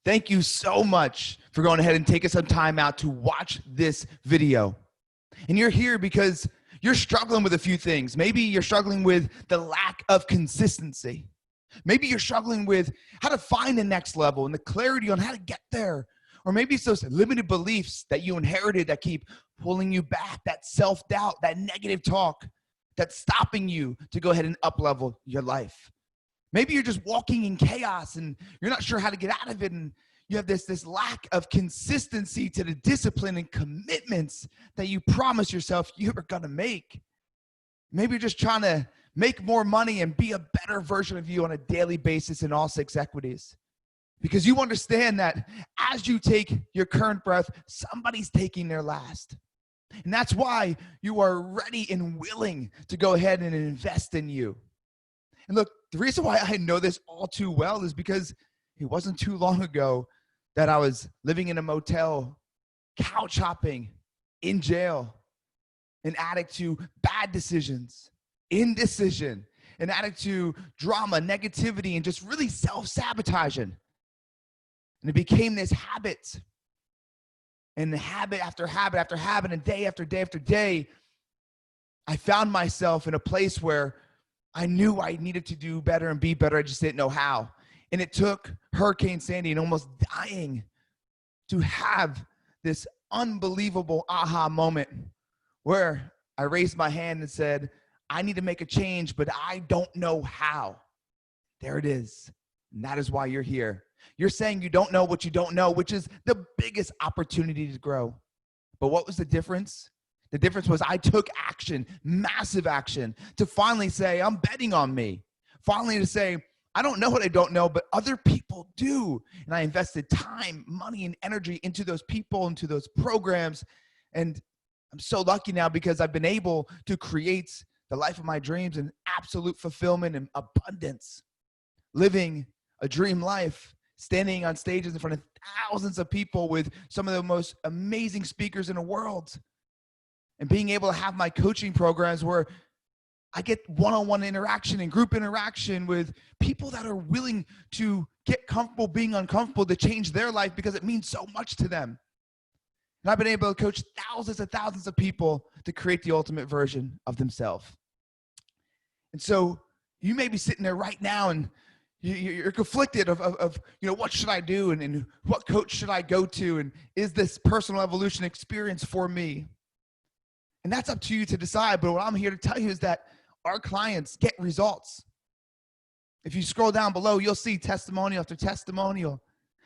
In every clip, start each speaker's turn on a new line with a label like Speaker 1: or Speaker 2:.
Speaker 1: Thank you so much for going ahead and taking some time out to watch this video. And you're here because you're struggling with a few things. Maybe you're struggling with the lack of consistency. Maybe you're struggling with how to find the next level and the clarity on how to get there. Or maybe it's those limited beliefs that you inherited that keep pulling you back, that self-doubt, that negative talk that's stopping you to go ahead and up-level your life. Maybe you're just walking in chaos and you're not sure how to get out of it, and you have this lack of consistency to the discipline and commitments that you promise yourself you were gonna make. Maybe you're just trying to make more money and be a better version of you on a daily basis in all 6 equities. Because you understand that as you take your current breath, somebody's taking their last. And that's why you are ready and willing to go ahead and invest in you. And look, the reason why I know this all too well is because it wasn't too long ago that I was living in a motel, couch hopping, in jail, an addict to bad decisions, indecision, an addict to drama, negativity, and just really self-sabotaging. And it became this habit. And habit after habit after habit, and day after day after day, I found myself in a place where I knew I needed to do better and be better. I just didn't know how. And it took Hurricane Sandy and almost dying to have this unbelievable aha moment where I raised my hand and said, I need to make a change, but I don't know how. There it is. And that is why you're here. You're saying you don't know what you don't know, which is the biggest opportunity to grow. But what was the difference? The difference was I took action, massive action, to finally say, I'm betting on me. Finally to say, I don't know what I don't know, but other people do. And I invested time, money, and energy into those people, into those programs. And I'm so lucky now because I've been able to create the life of my dreams and absolute fulfillment and abundance. Living a dream life, standing on stages in front of thousands of people with some of the most amazing speakers in the world. And being able to have my coaching programs where I get one-on-one interaction and group interaction with people that are willing to get comfortable being uncomfortable to change their life because it means so much to them. And I've been able to coach thousands and thousands of people to create the ultimate version of themselves. And so you may be sitting there right now and you're conflicted of what should I do and what coach should I go to, and is this personal evolution experience for me? And that's up to you to decide. But what I'm here to tell you is that our clients get results. If you scroll down below, you'll see testimonial after testimonial.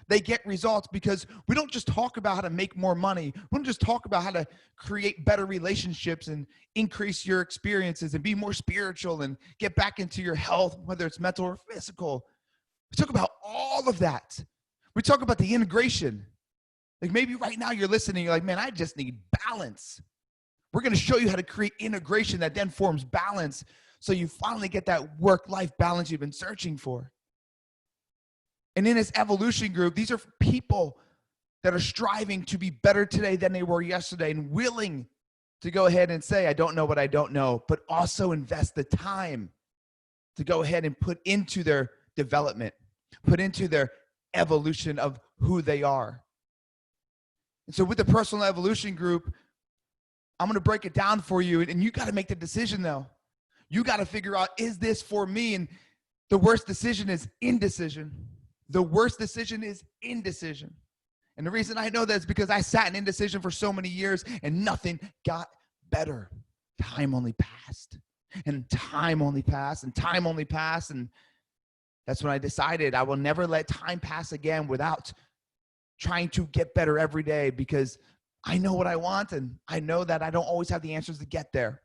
Speaker 1: They get results because we don't just talk about how to make more money. We don't just talk about how to create better relationships and increase your experiences and be more spiritual and get back into your health, whether it's mental or physical. We talk about all of that. We talk about the integration. Like maybe right now you're listening, you're like, man, I just need balance. We're going to show you how to create integration that then forms balance so you finally get that work-life balance you've been searching for. And in this evolution group, these are people that are striving to be better today than they were yesterday and willing to go ahead and say, I don't know what I don't know, but also invest the time to go ahead and put into their development, put into their evolution of who they are. And so with the personal evolution group, I'm going to break it down for you, and you got to make the decision though. You got to figure out, is this for me? And the worst decision is indecision. The worst decision is indecision. And the reason I know that is because I sat in indecision for so many years and nothing got better. Time only passed, and time only passed, and time only passed. And that's when I decided I will never let time pass again without trying to get better every day, because I know what I want, and I know that I don't always have the answers to get there.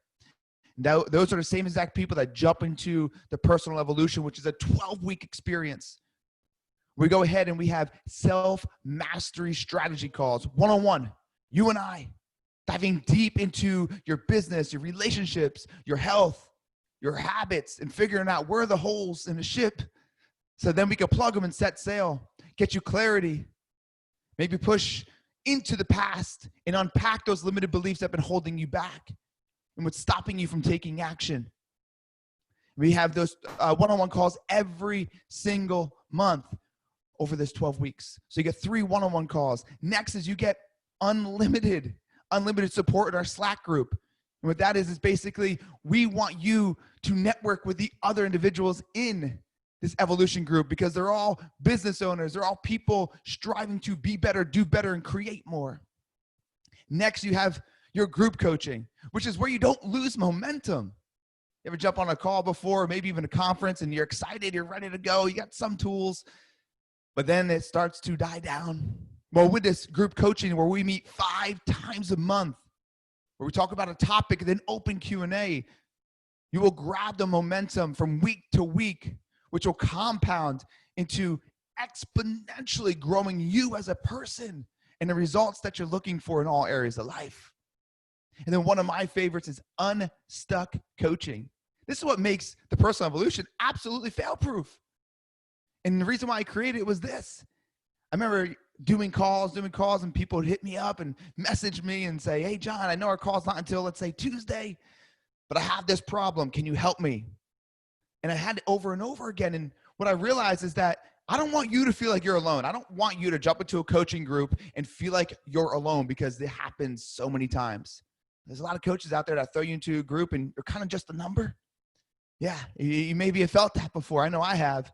Speaker 1: Those are the same exact people that jump into the personal evolution, which is a 12-week experience. We go ahead and we have self-mastery strategy calls, one-on-one, you and I, diving deep into your business, your relationships, your health, your habits, and figuring out where are the holes in the ship so then we can plug them and set sail, get you clarity, maybe push into the past and unpack those limited beliefs that have been holding you back and what's stopping you from taking action. We have those one-on-one calls every single month over this 12 weeks. So you get 3 one-on-one calls. Next is you get unlimited support in our Slack group. And what that is basically we want you to network with the other individuals in this evolution group because they're all business owners. They're all people striving to be better, do better, and create more. Next, you have your group coaching, which is where you don't lose momentum. You ever jump on a call before, maybe even a conference, and you're excited, you're ready to go, you got some tools, but then it starts to die down. Well, with this group coaching where we meet 5 times a month, where we talk about a topic and then open Q&A, you will grab the momentum from week to week, which will compound into exponentially growing you as a person and the results that you're looking for in all areas of life. And then one of my favorites is unstuck coaching. This is what makes the personal evolution absolutely fail-proof. And the reason why I created it was this. I remember doing calls, and people would hit me up and message me and say, hey, John, I know our call's not until, let's say, Tuesday, but I have this problem. Can you help me? And I had it over and over again. And what I realized is that I don't want you to feel like you're alone. I don't want you to jump into a coaching group and feel like you're alone because it happens so many times. There's a lot of coaches out there that throw you into a group and you're kind of just a number. Yeah, you maybe have felt that before. I know I have.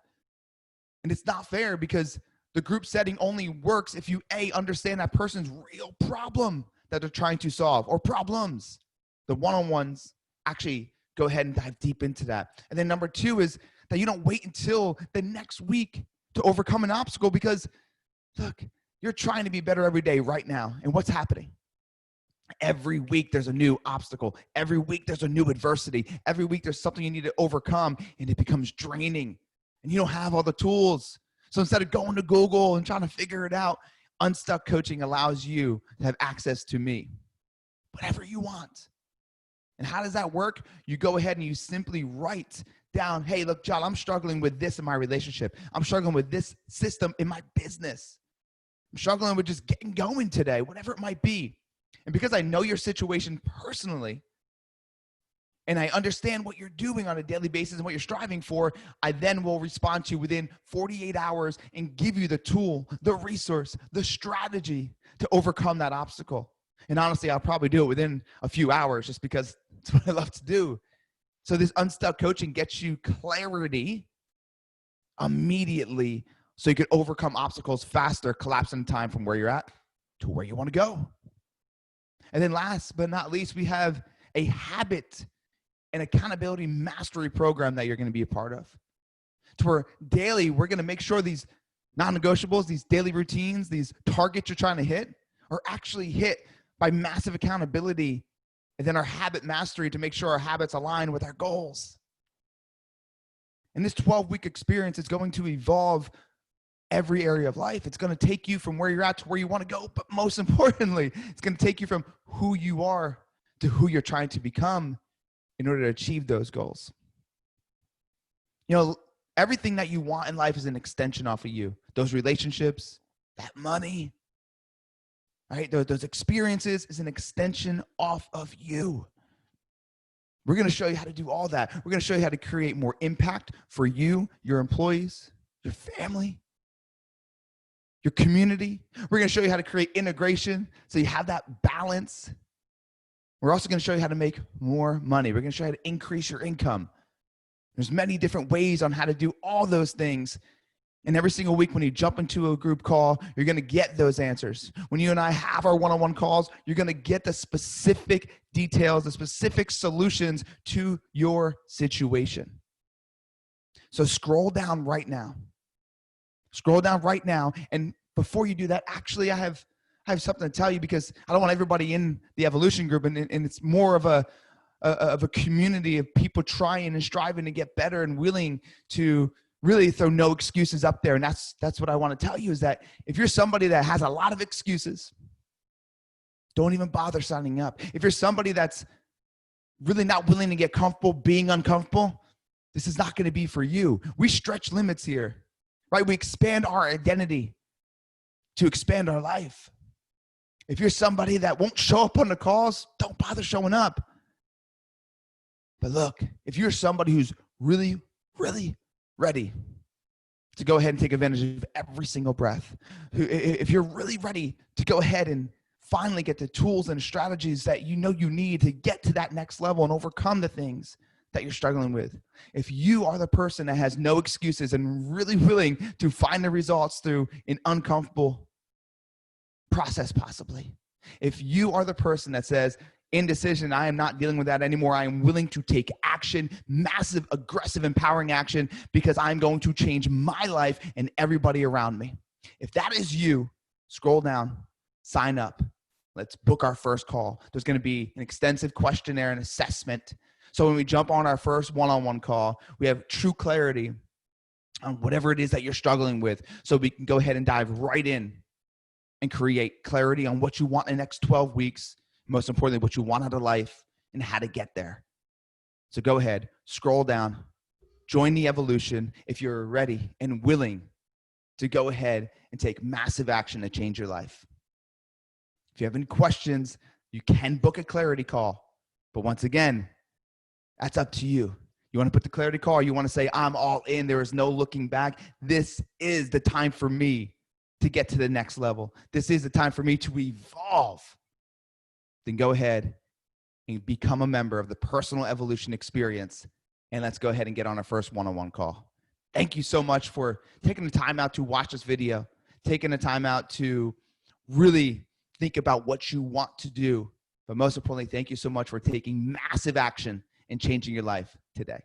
Speaker 1: And it's not fair because the group setting only works if you, A, understand that person's real problem that they're trying to solve or problems. The one-on-ones actually go ahead and dive deep into that. And then number 2 is that you don't wait until the next week to overcome an obstacle because, look, you're trying to be better every day right now. And what's happening? Every week there's a new obstacle. Every week there's a new adversity. Every week there's something you need to overcome, and it becomes draining. And you don't have all the tools. So instead of going to Google and trying to figure it out, Unstuck Coaching allows you to have access to me, whatever you want. And how does that work? You go ahead and you simply write down, hey, look, John, I'm struggling with this in my relationship. I'm struggling with this system in my business. I'm struggling with just getting going today, whatever it might be. And because I know your situation personally, and I understand what you're doing on a daily basis and what you're striving for, I then will respond to you within 48 hours and give you the tool, the resource, the strategy to overcome that obstacle. And honestly, I'll probably do it within a few hours just because it's what I love to do. So this Unstuck Coaching gets you clarity immediately so you can overcome obstacles faster, collapse in time from where you're at to where you want to go. And then last but not least, we have a habit and accountability mastery program that you're going to be a part of. To where daily, we're going to make sure these non-negotiables, these daily routines, these targets you're trying to hit are actually hit by massive accountability, and then our habit mastery to make sure our habits align with our goals. And this 12-week experience is going to evolve every area of life. It's going to take you from where you're at to where you want to go, but most importantly, it's going to take you from who you are to who you're trying to become in order to achieve those goals. You know, everything that you want in life is an extension off of you. Those relationships, that money, right? Those experiences is an extension off of you. We're going to show you how to do all that. We're going to show you how to create more impact for you, your employees, your family, your community. We're going to show you how to create integration so you have that balance. We're also going to show you how to make more money. We're going to show you how to increase your income. There's many different ways on how to do all those things. And every single week when you jump into a group call, you're going to get those answers. When you and I have our one-on-one calls, you're going to get the specific details, the specific solutions to your situation. So scroll down right now. Scroll down right now. And before you do that, actually, I have something to tell you because I don't want everybody in the evolution group, and it's more of a community of people trying and striving to get better and willing to really throw no excuses up there. And that's what I want to tell you is that if you're somebody that has a lot of excuses, don't even bother signing up. If you're somebody that's really not willing to get comfortable being uncomfortable, this is not going to be for you. We stretch limits here, right? We expand our identity to expand our life. If you're somebody that won't show up on the calls, don't bother showing up. But look, if you're somebody who's really, really ready to go ahead and take advantage of every single breath. If you're really ready to go ahead and finally get the tools and strategies that you know you need to get to that next level and overcome the things that you're struggling with. If you are the person that has no excuses and really willing to find the results through an uncomfortable process possibly. If you are the person that says, indecision, I am not dealing with that anymore. I am willing to take action, massive, aggressive, empowering action, because I'm going to change my life and everybody around me. If that is you, scroll down, sign up. Let's book our first call. There's going to be an extensive questionnaire and assessment. So when we jump on our first one-on-one call, we have true clarity on whatever it is that you're struggling with, so we can go ahead and dive right in and create clarity on what you want in the next 12 weeks, most importantly, what you want out of life and how to get there. So go ahead, scroll down, join the evolution if you're ready and willing to go ahead and take massive action to change your life. If you have any questions, you can book a clarity call. But once again, that's up to you. You want to put the clarity call, or you want to say, I'm all in, there is no looking back. This is the time for me to get to the next level. This is the time for me to evolve. Then go ahead and become a member of the Personal Evolution Experience. And let's go ahead and get on our first one-on-one call. Thank you so much for taking the time out to watch this video, taking the time out to really think about what you want to do. But most importantly, thank you so much for taking massive action and changing your life today.